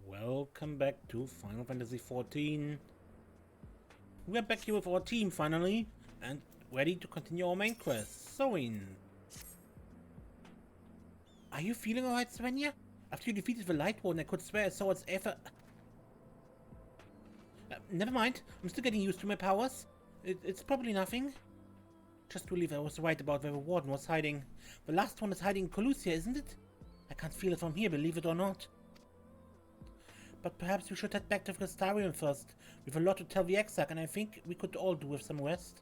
Welcome back to Final Fantasy XIV. We're back here with our team finally, and ready to continue our main quest, Soin. Are you feeling alright, Svenja? After you defeated the Light Warden, I could swear I saw its effort. Never mind, I'm still getting used to my powers. It's probably nothing. Just relieved I was right about where the Warden was hiding. The last one is hiding in Colusia, isn't it? I can't feel it from here, believe it or not. But perhaps we should head back to Crystarium first. We've a lot to tell the XIV, and I think we could all do with some rest.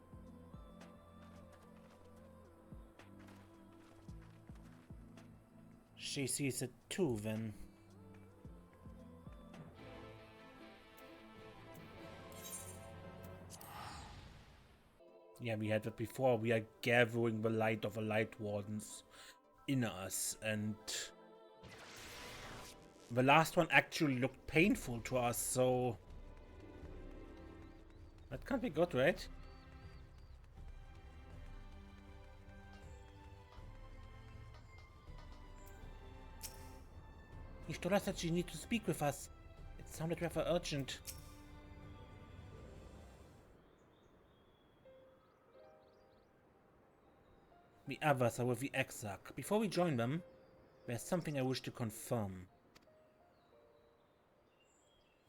She sees it too, then. Yeah, we had that before. We are gathering the light of the Light Wardens in us, and the last one actually looked painful to us, so that can't be good, right? He told us that she needs to speak with us. It sounded rather urgent. The others are with the XIV. Before we join them, there's something I wish to confirm.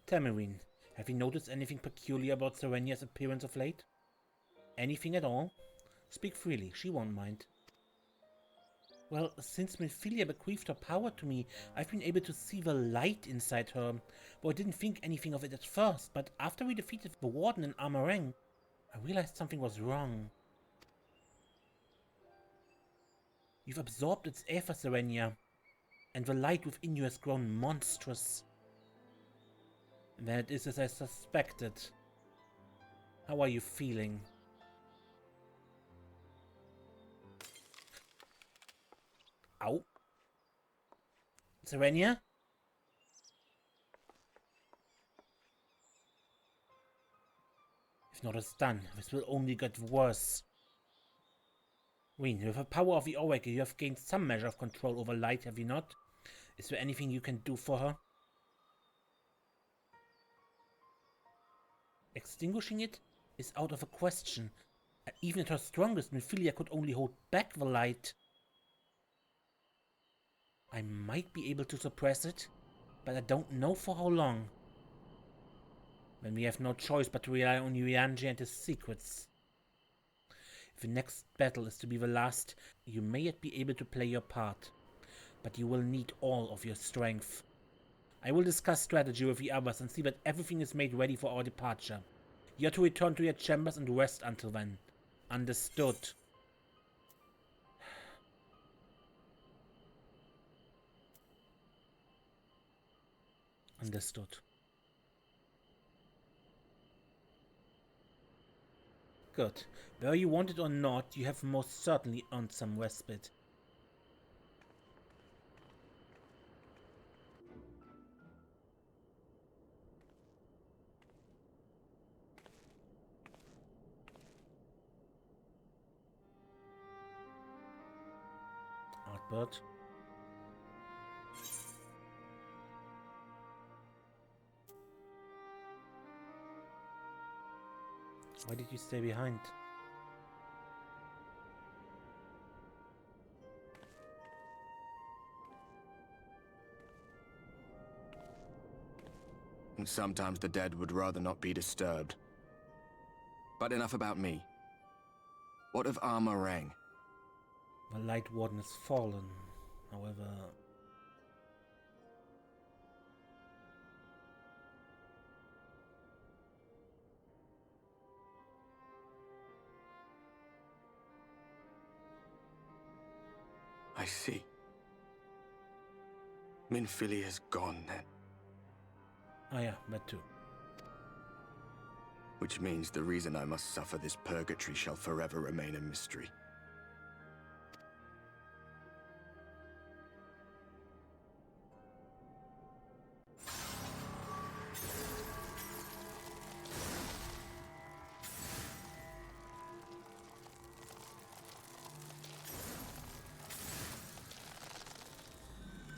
Tamarine, have you noticed anything peculiar about Serenia's appearance of late? Anything at all? Speak freely, she won't mind. Well, since Minfilia bequeathed her power to me, I've been able to see the light inside her. Though I didn't think anything of it at first, but after we defeated the Warden in Armorang, I realized something was wrong. You've absorbed its aether, Serenia, and the light within you has grown monstrous. Then it is as I suspected. How are you feeling? Ow. Serenia? If not as done, this will only get worse. Ween, with the power of the Oracle, you have gained some measure of control over light, have you not? Is there anything you can do for her? Extinguishing it is out of a question. Even at her strongest, Minfilia could only hold back the light. I might be able to suppress it, but I don't know for how long. Then we have no choice but to rely on Yuanji and his secrets. If the next battle is to be the last, you may yet be able to play your part, but you will need all of your strength. I will discuss strategy with the others and see that everything is made ready for our departure. You are to return to your chambers and rest until then. Understood. Understood. Good. Whether you want it or not, you have most certainly earned some respite. Ardbert. Why did you stay behind? Sometimes the dead would rather not be disturbed. But enough about me. What of Armorang? The Light Warden has fallen, however... I see. Minfilia's gone then. Oh yeah, that too. Which means the reason I must suffer this purgatory shall forever remain a mystery.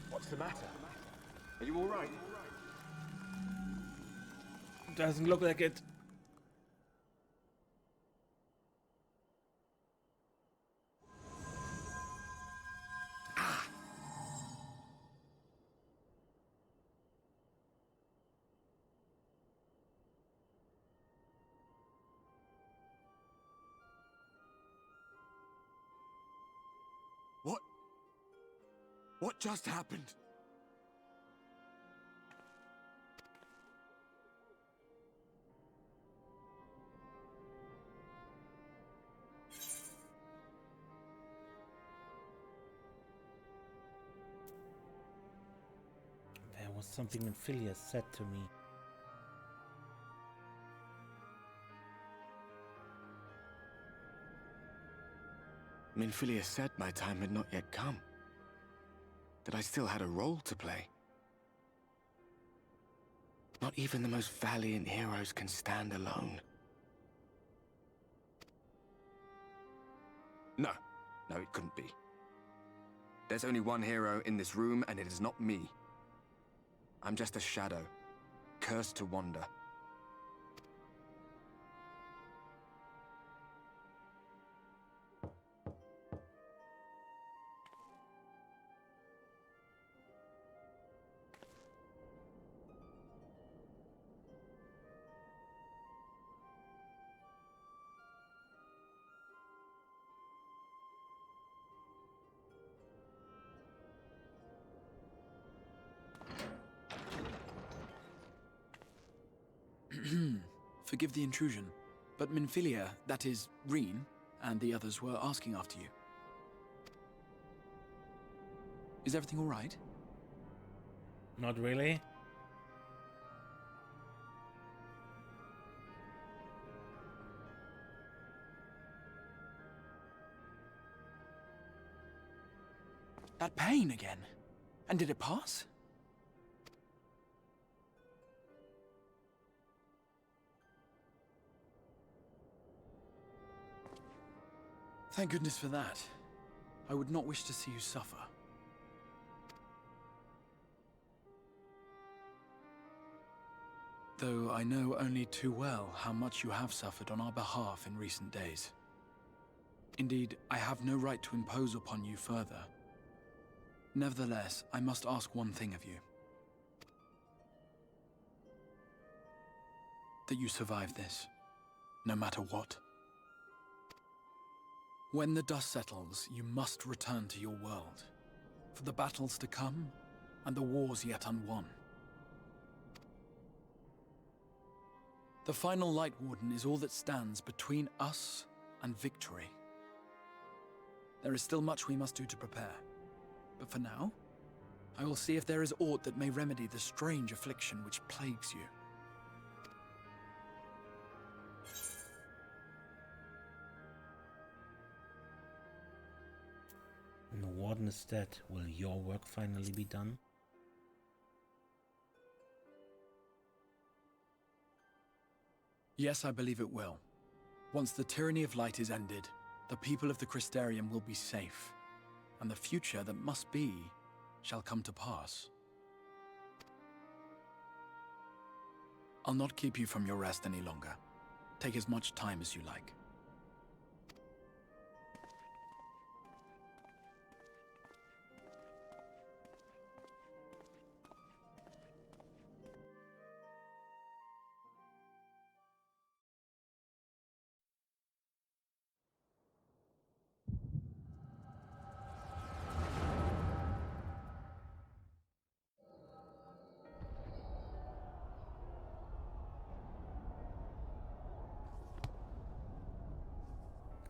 What's the matter? Are you all right? Doesn't look like it. What just happened? There was something Minfilia said to me. Minfilia said my time had not yet come. That I still had a role to play. Not even the most valiant heroes can stand alone. No, it couldn't be. There's only one hero in this room, and it is not me. I'm just a shadow, cursed to wander. Forgive the intrusion, but Minfilia, that is, Reen, and the others were asking after you. Is everything all right? Not really. That pain again. And did it pass? Thank goodness for that. I would not wish to see you suffer. Though I know only too well how much you have suffered on our behalf in recent days. Indeed, I have no right to impose upon you further. Nevertheless, I must ask one thing of you. That you survive this, no matter what. When the dust settles, you must return to your world, for the battles to come, and the wars yet unwon. The final Light Warden is all that stands between us and victory. There is still much we must do to prepare, but for now, I will see if there is aught that may remedy the strange affliction which plagues you. When the Warden is dead, will your work finally be done? Yes, I believe it will. Once the tyranny of light is ended, the people of the Crystarium will be safe, and the future that must be shall come to pass. I'll not keep you from your rest any longer. Take as much time as you like.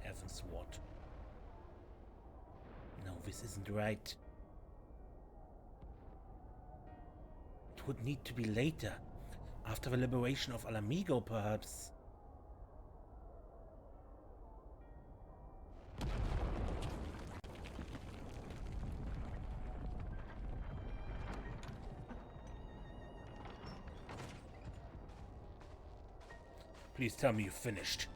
Heavens, what? No, this isn't right. It would need to be later, after the liberation of Alamigo, perhaps. Please tell me you finished.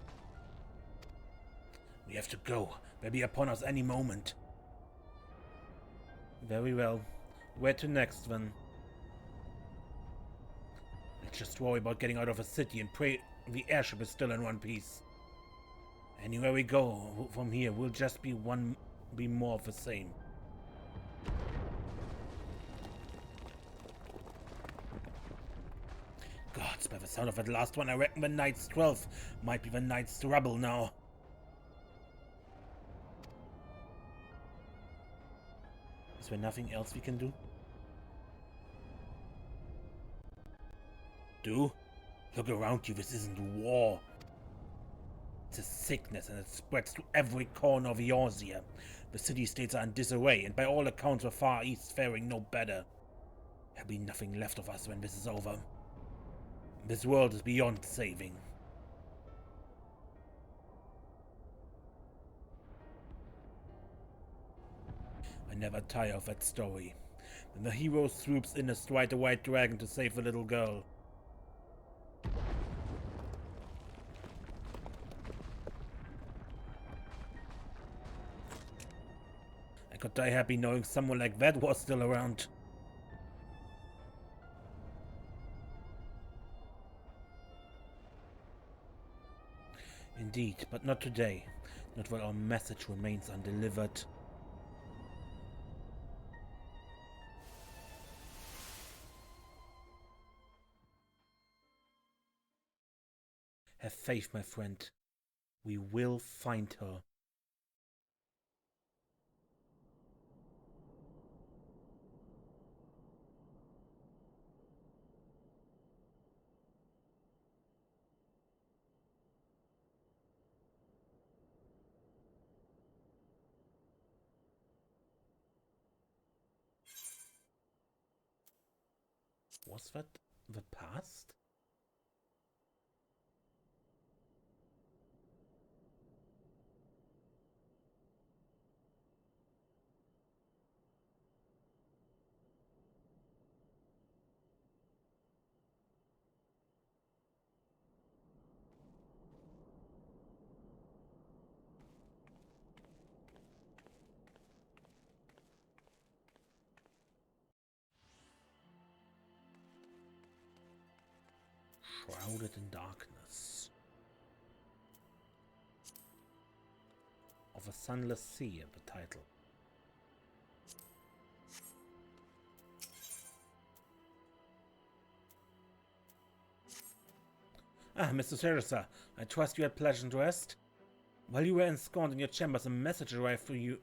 We have to go. They'll be upon us any moment. Very well. Where to next, then? We'll Let's just worry about getting out of the city and pray the airship is still in one piece. Anywhere we go from here will just be more of the same. Gods, by the sound of that last one, I reckon the Knight's 12 might be the Knight's trouble now. Is there nothing else we can do? Look around you, this isn't war. It's a sickness and it spreads to every corner of Eorzea. The city-states are in disarray, and by all accounts the Far East faring no better. There'll be nothing left of us when this is over. This world is beyond saving. I never tire of that story. When the hero swoops in astride a white dragon to save the little girl. I could die happy knowing someone like that was still around. Indeed, but not today. Not while our message remains undelivered. Have faith, my friend. We will find her. Was that the past? Shrouded in darkness. Of a Sunless Sea, the title. Mr. Teresa, I trust you had pleasant rest. While you were ensconced in your chambers, a message arrived for you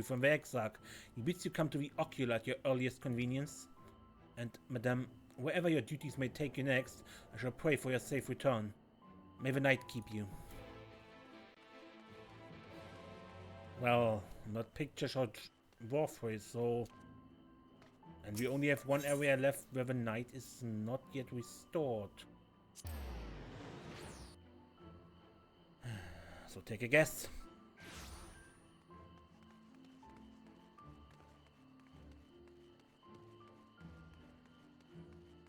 from the Exarch. He bids you come to the Ocular at your earliest convenience. And, Madame, wherever your duties may take you next, I shall pray for your safe return. May the night keep you. Well, that picture showed Warfrey, so... And we only have one area left where the night is not yet restored. So take a guess.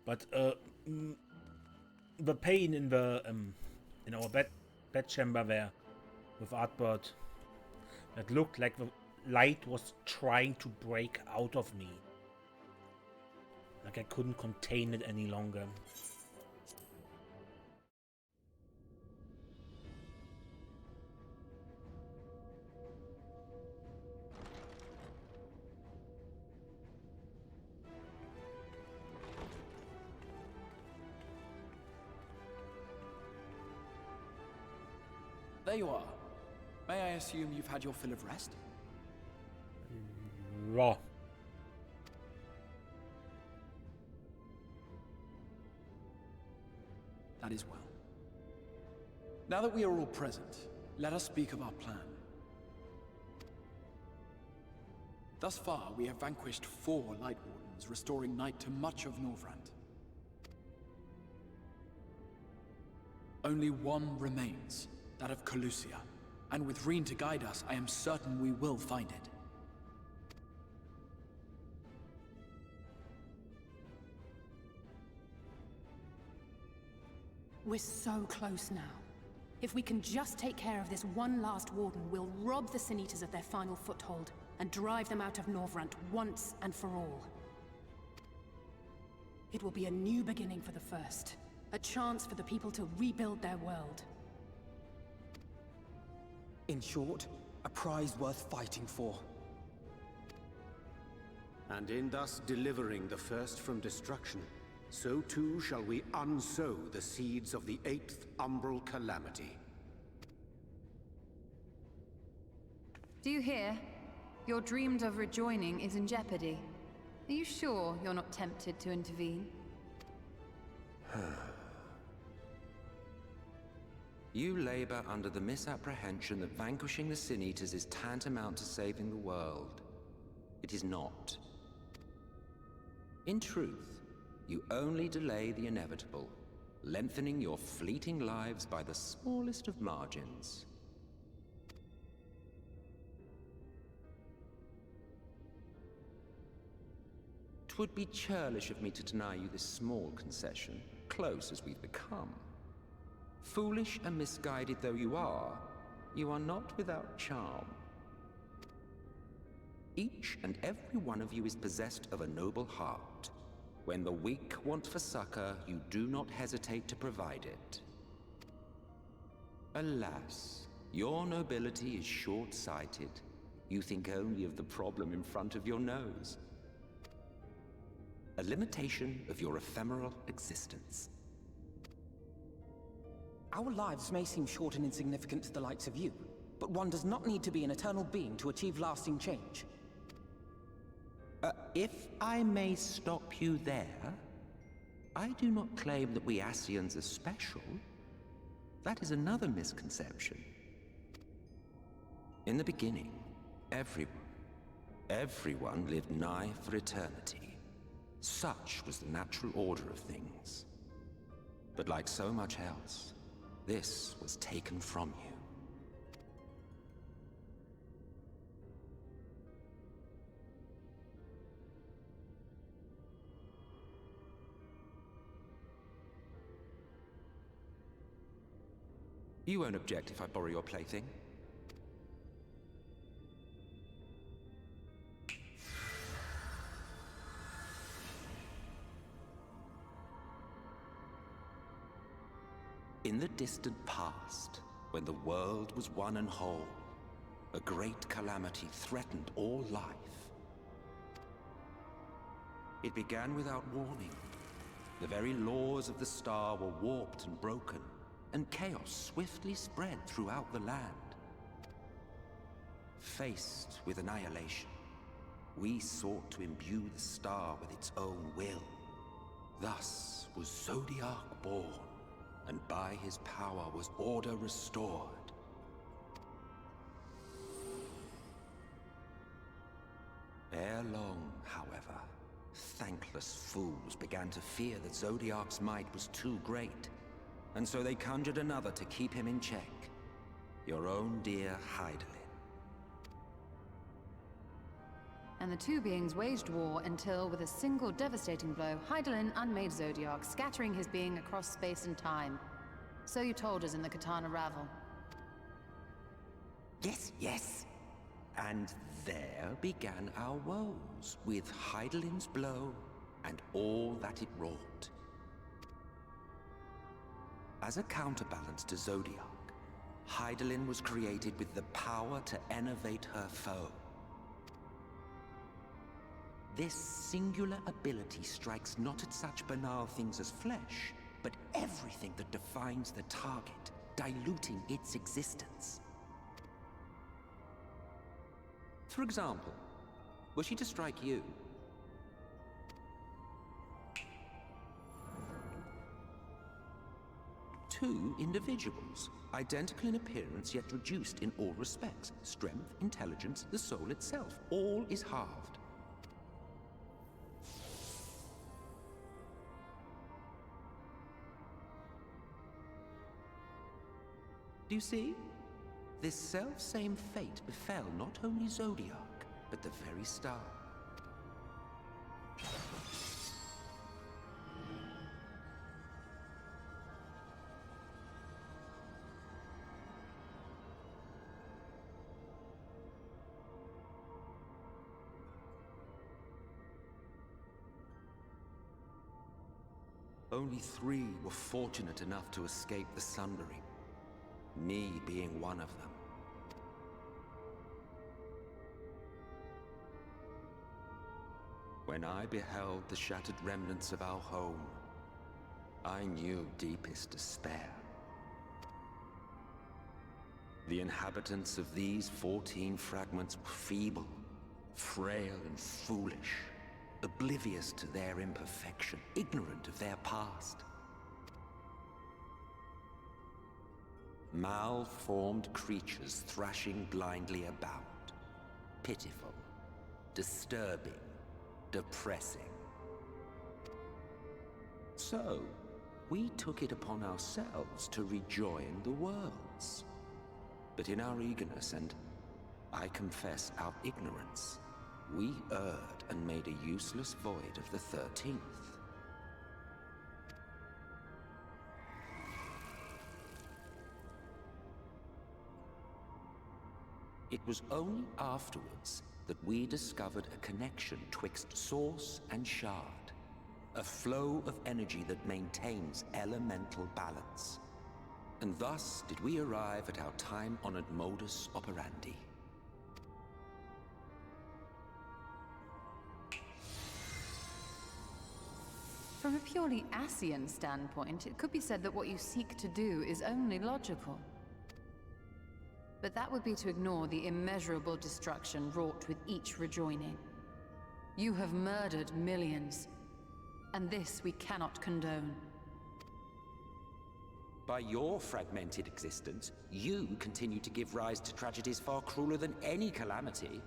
But the pain in the in our bed chamber there with Ardbert, it looked like the light was trying to break out of me. Like I couldn't contain it any longer. There you are. May I assume you've had your fill of rest? Raw. That is well. Now that we are all present, let us speak of our plan. Thus far, we have vanquished 4 Light Wardens, restoring night to much of Norvrand. Only one remains. That of Calusia, and with Reen to guide us, I am certain we will find it. We're so close now. If we can just take care of this one last Warden, we'll rob the Sin Eaters of their final foothold, and drive them out of Norvrand once and for all. It will be a new beginning for the First. A chance for the people to rebuild their world. In short, a prize worth fighting for. And in thus delivering the First from destruction, so too shall we unsow the seeds of the 8th umbral calamity. Do you hear? Your dreamed of rejoining is in jeopardy. Are you sure you're not tempted to intervene? You labor under the misapprehension that vanquishing the Sin Eaters is tantamount to saving the world. It is not. In truth, you only delay the inevitable, lengthening your fleeting lives by the smallest of margins. Twould be churlish of me to deny you this small concession, close as we've become. Foolish and misguided though you are not without charm. Each and every one of you is possessed of a noble heart. When the weak want for succor, you do not hesitate to provide it. Alas, your nobility is short-sighted. You think only of the problem in front of your nose. A limitation of your ephemeral existence. Our lives may seem short and insignificant to the likes of you, but one does not need to be an eternal being to achieve lasting change. If I may stop you there, I do not claim that we Ascians are special. That is another misconception. In the beginning, everyone lived nigh for eternity. Such was the natural order of things. But like so much else, this was taken from you. You won't object if I borrow your plaything? In the distant past, when the world was one and whole, a great calamity threatened all life. It began without warning. The very laws of the star were warped and broken, and chaos swiftly spread throughout the land. Faced with annihilation, we sought to imbue the star with its own will. Thus was Zodiac born, and by his power was order restored. Ere long, however, thankless fools began to fear that Zodiac's might was too great, and so they conjured another to keep him in check. Your own dear Hydaelyn. And the two beings waged war until, with a single devastating blow, Hydaelyn unmade Zodiac, scattering his being across space and time. So you told us in the Katana Ravel. Yes. And there began our woes, with Hydaelyn's blow and all that it wrought. As a counterbalance to Zodiac, Hydaelyn was created with the power to enervate her foe. This singular ability strikes not at such banal things as flesh, but everything that defines the target, diluting its existence. For example, were she to strike you, two individuals, identical in appearance yet reduced in all respects. Strength, intelligence, the soul itself, all is halved. Do you see? This self-same fate befell not only Zodiac, but the very star. Only 3 were fortunate enough to escape the Sundering, me being one of them. When I beheld the shattered remnants of our home, I knew deepest despair. The inhabitants of these 14 fragments were feeble, frail and foolish, oblivious to their imperfection, ignorant of their past. Malformed creatures thrashing blindly about. Pitiful, disturbing, depressing. So, we took it upon ourselves to rejoin the worlds. But in our eagerness and, I confess, our ignorance, we erred and made a useless void of the 13th. It was only afterwards that we discovered a connection twixt source and shard, a flow of energy that maintains elemental balance. And thus did we arrive at our time-honored modus operandi. From a purely Ascian standpoint, it could be said that what you seek to do is only logical. But that would be to ignore the immeasurable destruction wrought with each rejoining. You have murdered millions, and this we cannot condone. By your fragmented existence, you continue to give rise to tragedies far crueler than any calamity.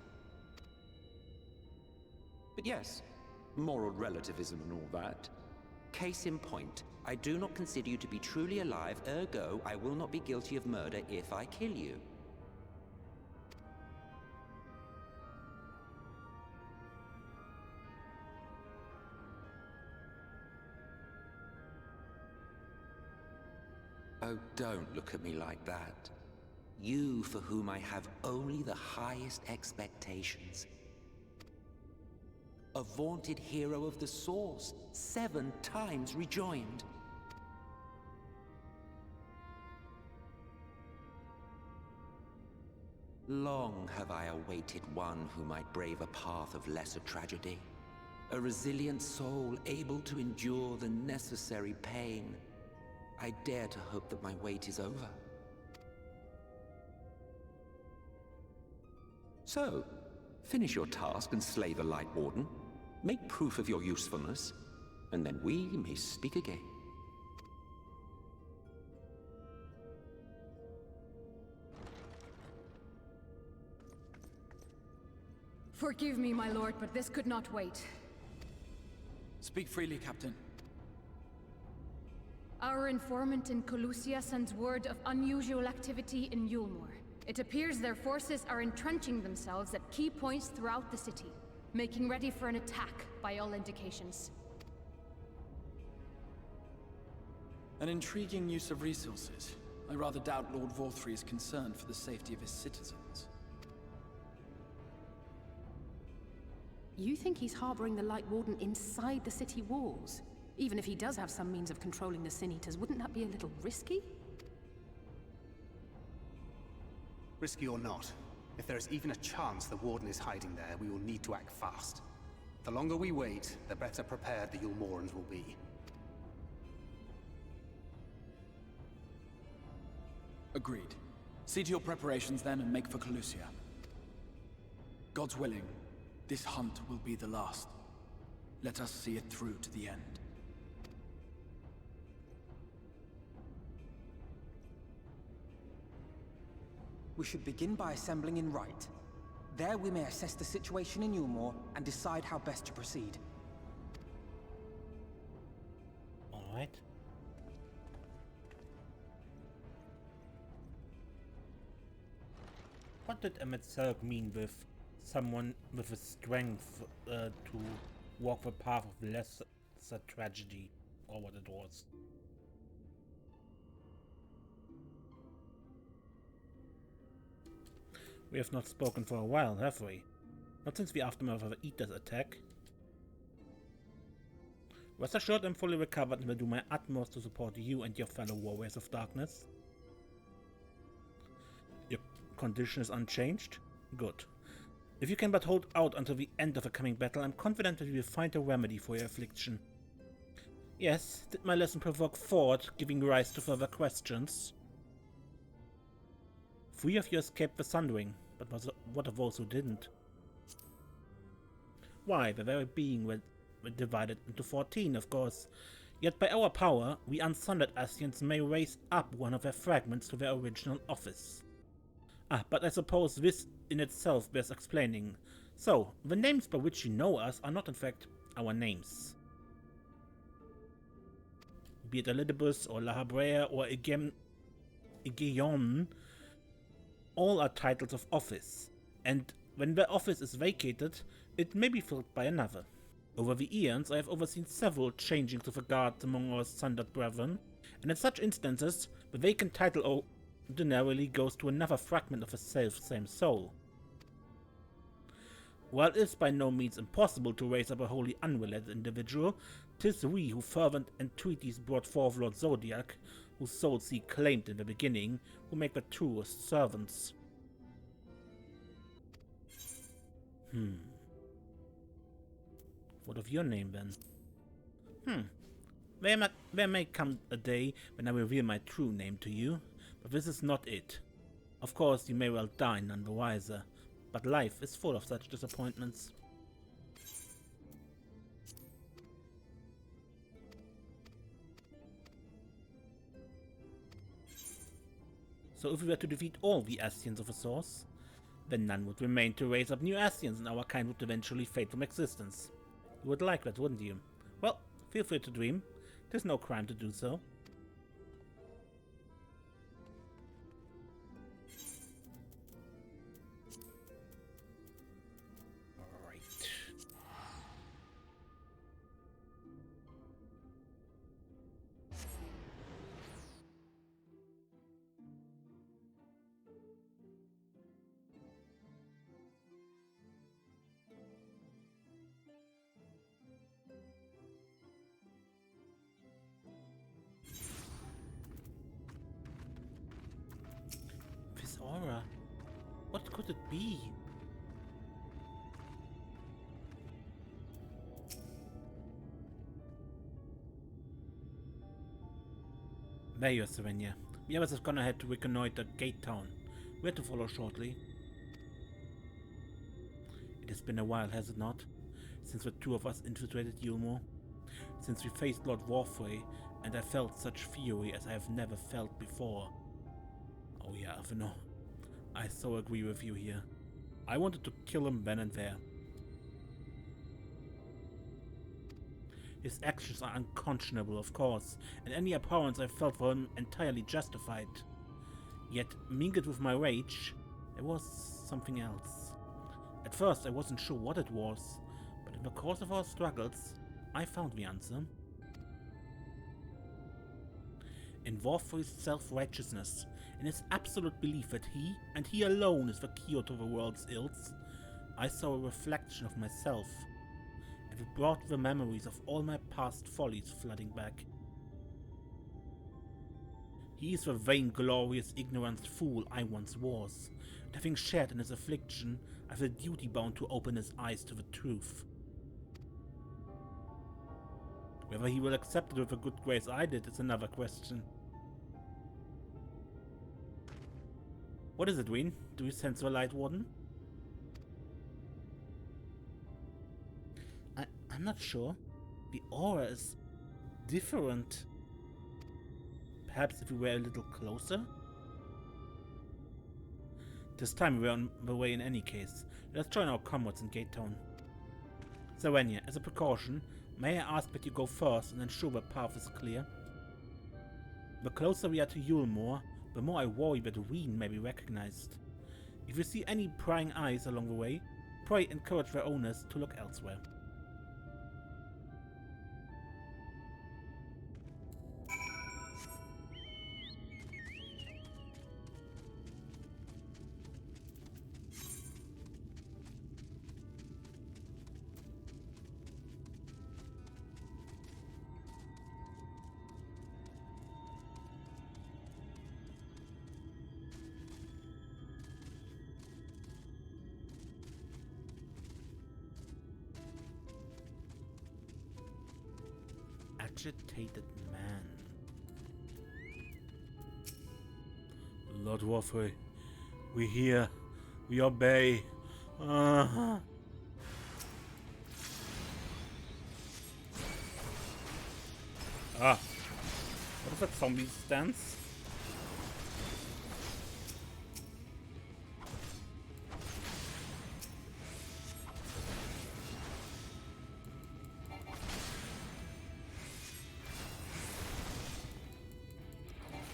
But yes, moral relativism and all that. Case in point, I do not consider you to be truly alive, ergo I will not be guilty of murder if I kill you. Oh, don't look at me like that. You for whom I have only the highest expectations. A vaunted hero of the Source, 7 times rejoined. Long have I awaited one who might brave a path of lesser tragedy. A resilient soul able to endure the necessary pain. I dare to hope that my wait is over. So, finish your task and slay the Light Warden. Make proof of your usefulness, and then we may speak again. Forgive me, my lord, but this could not wait. Speak freely, Captain. Our informant in Colusia sends word of unusual activity in Eulmore. It appears their forces are entrenching themselves at key points throughout the city, making ready for an attack by all indications. An intriguing use of resources. I rather doubt Lord Vorthry is concerned for the safety of his citizens. You think he's harboring the Light Warden inside the city walls? Even if he does have some means of controlling the Sin Eaters, wouldn't that be a little risky? Risky or not, if there is even a chance the Warden is hiding there, we will need to act fast. The longer we wait, the better prepared the Eulmorans will be. Agreed. See to your preparations then and make for Colusia. God's willing, this hunt will be the last. Let us see it through to the end. We should begin by assembling in Rite. There we may assess the situation in Eulmore and decide how best to proceed. Alright. What did Emet Selch mean with someone with the strength to walk the path of lesser tragedy, or what it was? We have not spoken for a while, have we? Not since the aftermath of Eater's attack. Rest assured I'm fully recovered and will do my utmost to support you and your fellow warriors of darkness. Your condition is unchanged? Good. If you can but hold out until the end of the coming battle, I'm confident that we will find a remedy for your affliction. Yes, did my lesson provoke thought, giving rise to further questions? 3 of you escaped the Sundering, but what of those who didn't? Why, the very being were divided into 14, of course. Yet by our power, we unsundered Ascians may raise up one of their fragments to their original office. But I suppose this in itself bears explaining. So, the names by which you know us are not in fact our names. Be it Elidibus or La Habrea or Aegeon, all are titles of office, and when their office is vacated, it may be filled by another. Over the eons, I have overseen several changings of the guards among our sundered brethren, and in such instances, the vacant title ordinarily goes to another fragment of the self-same soul. While it is by no means impossible to raise up a wholly unrelated individual, 'tis we who fervent entreaties brought forth Lord Zodiac, whose souls he claimed in the beginning, who make the truest servants. What of your name, then? There may come a day when I will reveal my true name to you, but this is not it. Of course, you may well die none the wiser, but life is full of such disappointments. So if we were to defeat all the Ascians of a source, then none would remain to raise up new Ascians, and our kind would eventually fade from existence. You would like that, wouldn't you? Well, feel free to dream. There's no crime to do so. Aura. What could it be? There you are, Savannah. The others have gone ahead to reconnoiter Gate Town. We're to follow shortly. It has been a while, has it not? Since the two of us infiltrated Eulmore? Since we faced Lord Warfrey, and I felt such fury as I have never felt before. Oh yeah, Aveno. I so agree with you here. I wanted to kill him then and there. His actions are unconscionable, of course, and any abhorrence I felt for him entirely justified. Yet, mingled with my rage, there was something else. At first I wasn't sure what it was, but in the course of our struggles, I found the answer. In Warfrey's self-righteousness, in his absolute belief that he, and he alone, is the cure to the world's ills, I saw a reflection of myself, and it brought the memories of all my past follies flooding back. He is the vainglorious, ignorant fool I once was, and having shared in his affliction, I feel duty bound to open his eyes to the truth. Whether he will accept it with the good grace I did is another question. What is it, Wayne? Do you sense the light, Warden? I'm not sure. The aura is different. Perhaps if we were a little closer? This time we were on the way in any case. Let's join our comrades in Gate Town. Savannah, as a precaution, may I ask that you go first and ensure the path is clear? The closer we are to Eulmore, the more I worry that Ween may be recognized. If you see any prying eyes along the way, pray encourage their owners to look elsewhere. agitated man. Lord Warfrey, we hear, we obey. Ah, what is that zombie stance?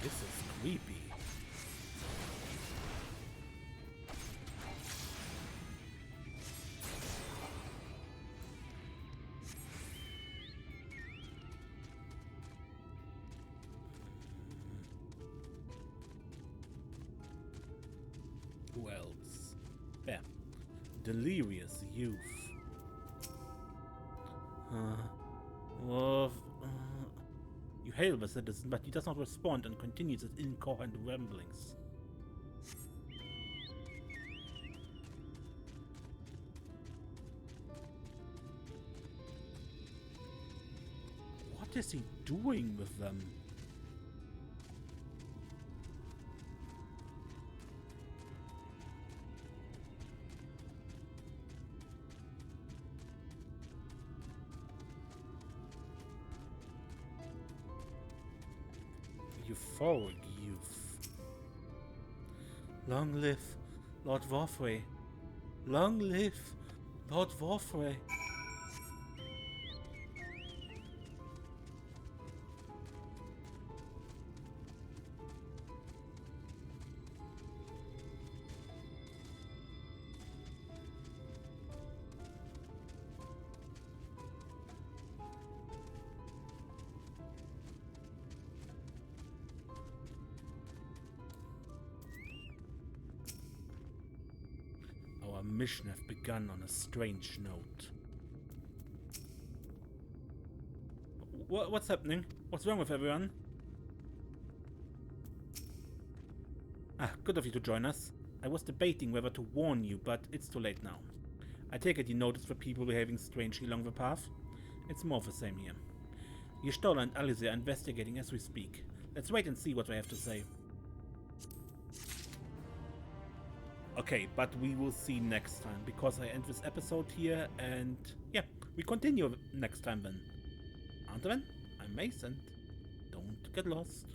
This is creepy. Who else? There. Delirious youth. You hail the citizen, but he does not respond and continues his incoherent ramblings. What is he doing with them? Euphoric youth. Long live Lord Warfrey. Long live Lord Warfrey. Our mission have begun on a strange note. What's happening? What's wrong with everyone? Good of you to join us. I was debating whether to warn you, but it's too late now. I take it you noticed the people behaving strangely along the path? It's more of the same here. Y'shtola and Alice are investigating as we speak. Let's wait and see what they have to say. Okay, but we will see next time, because I end this episode here, and yeah, we continue next time then. Until then, I'm Mace, and don't get lost.